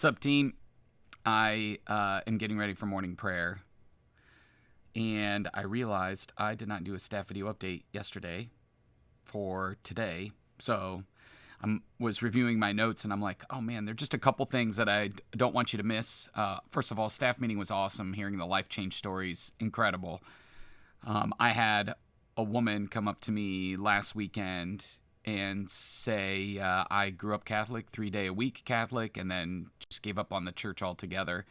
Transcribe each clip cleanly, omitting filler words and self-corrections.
What's up, team? I am getting ready for morning prayer, and I realized I did not do a staff video update yesterday for today. So I was reviewing my notes, and I'm like, oh man, there are just a couple things that I don't want you to miss. First of all, staff meeting was awesome. Hearing the life change stories, incredible. I had a woman come up to me last weekend and say, I grew up Catholic, 3-day-a-week Catholic, and then just gave up on the church altogether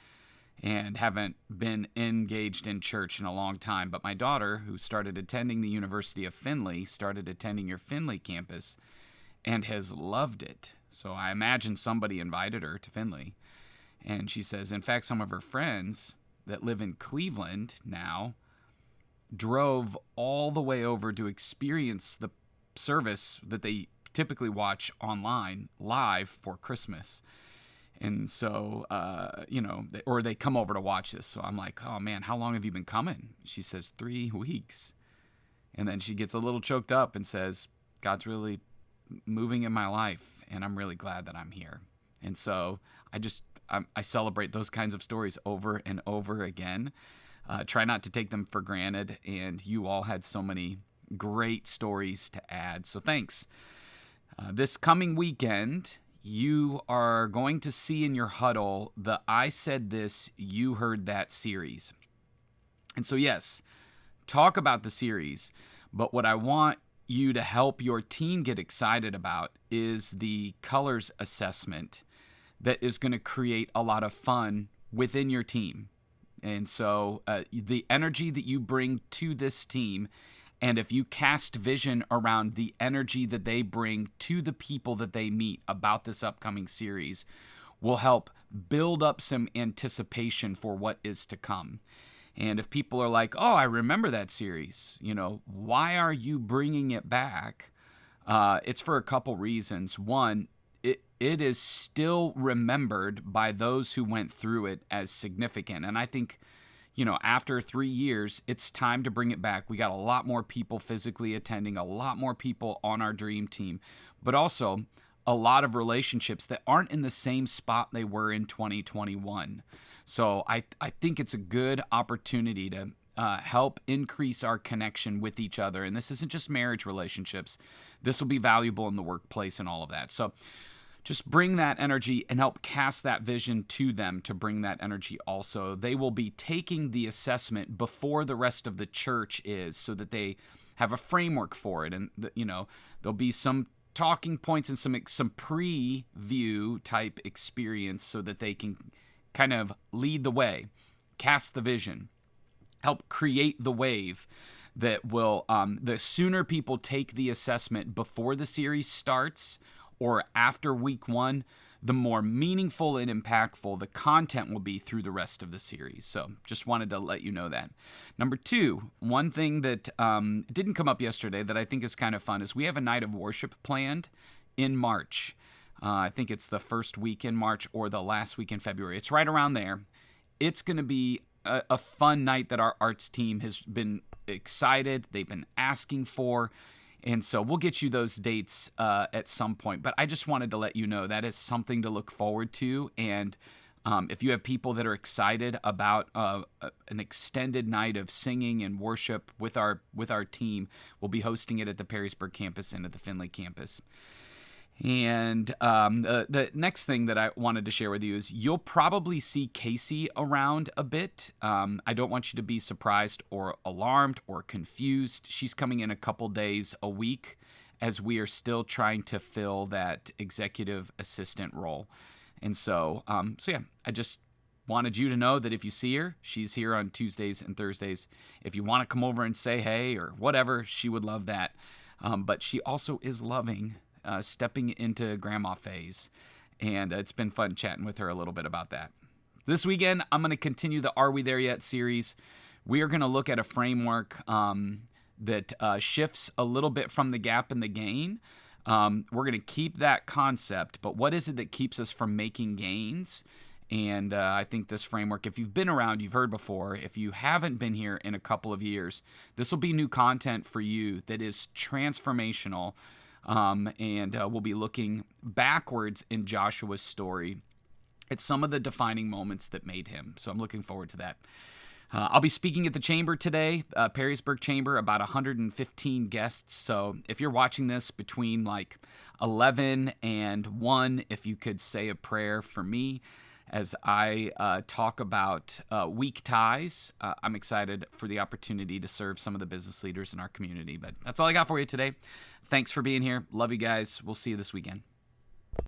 and haven't been engaged in church in a long time. But my daughter, who started attending the University of Findlay, started attending your Findlay campus and has loved it. So I imagine somebody invited her to Findlay. And she says, in fact, some of her friends that live in Cleveland now drove all the way over to experience the service that they typically watch online live for Christmas. And so, or they come over to watch this. So I'm like, oh man, how long have you been coming? She says 3 weeks. And then she gets a little choked up and says, God's really moving in my life, and I'm really glad that I'm here. And so I celebrate those kinds of stories over and over again. Try not to take them for granted, and you all had so many great stories to add. So thanks. This coming weekend, you are going to see in your huddle the I Said This, You Heard That series. And so yes, talk about the series, but what I want you to help your team get excited about is the colors assessment that is going to create a lot of fun within your team. And so the energy that you bring to this team, and if you cast vision around the energy that they bring to the people that they meet about this upcoming series, will help build up some anticipation for what is to come. And if people are like, oh, I remember that series, why are you bringing it back? It's for a couple reasons. One, it is still remembered by those who went through it as significant. And I think, after 3 years, it's time to bring it back. We got a lot more people physically attending, a lot more people on our dream team, but also a lot of relationships that aren't in the same spot they were in 2021. So I think it's a good opportunity to help increase our connection with each other. And this isn't just marriage relationships. This will be valuable in the workplace and all of that. So just bring that energy and help cast that vision to them to bring that energy also. They will be taking the assessment before the rest of the church is, so that they have a framework for it. And, there'll be some talking points and some preview type experience so that they can kind of lead the way, cast the vision, help create the wave that will, the sooner people take the assessment before the series starts or after week 1, the more meaningful and impactful the content will be through the rest of the series. So just wanted to let you know that. Number 2, one thing that didn't come up yesterday that I think is kind of fun is we have a night of worship planned in March. I think it's the first week in March or the last week in February. It's right around there. It's going to be a fun night that our arts team has been excited. They've been asking for. And so we'll get you those dates at some point. But I just wanted to let you know that is something to look forward to. And if you have people that are excited about an extended night of singing and worship with our team, we'll be hosting it at the Perrysburg campus and at the Findlay campus. And the next thing that I wanted to share with you is you'll probably see Casey around a bit. I don't want you to be surprised or alarmed or confused. She's coming in a couple days a week as we are still trying to fill that executive assistant role. And so yeah, I just wanted you to know that if you see her, she's here on Tuesdays and Thursdays. If you want to come over and say hey or whatever, she would love that. But she also is loving stepping into grandma phase, and it's been fun chatting with her a little bit about that. This weekend, I'm going to continue the Are We There Yet series. We are going to look at a framework that shifts a little bit from the gap and the gain. We're going to keep that concept, but what is it that keeps us from making gains? And I think this framework, if you've been around, you've heard before. If you haven't been here in a couple of years, this will be new content for you that is transformational. And we'll be looking backwards in Joshua's story It's some of the defining moments that made him. So I'm looking forward to that. I'll be speaking at the Chamber today, Perrysburg Chamber, about 115 guests. So if you're watching this between like 11 and 1, if you could say a prayer for me as I talk about weak ties. I'm excited for the opportunity to serve some of the business leaders in our community. But that's all I got for you today. Thanks for being here. Love you guys. We'll see you this weekend.